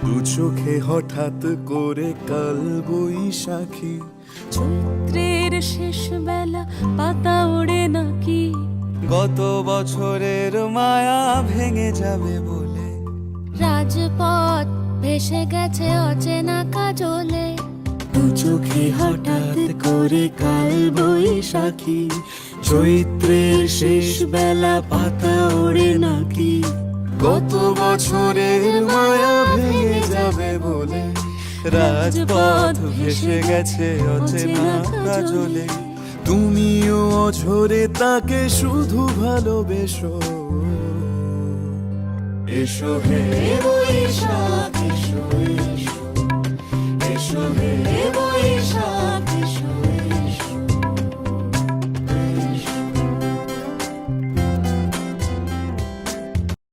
দু চোখে হঠাৎ করে কাল বৈশাখী, চৈত্রের শেষ বেলা পাতা ওড়ে নাকি, গত বছরের মায়া ভেঙে যাবে বলে, রাজপথ ভেসে গেছে অচেনা কাজলে। দু চোখে হঠাৎ করে কাল বৈশাখী, চৈত্রের শেষ বেলা পাতা ওড়ে নাকি, গত বছরের মায়া ভেঙে যাবে বলে, রাজপথ ভেসে গেছে অচেনা কাজলে। তুমিও অঝরে তাকে শুধু ভালোবেসো, এসো হে বৈশাখ এসো, এসো, এসো হে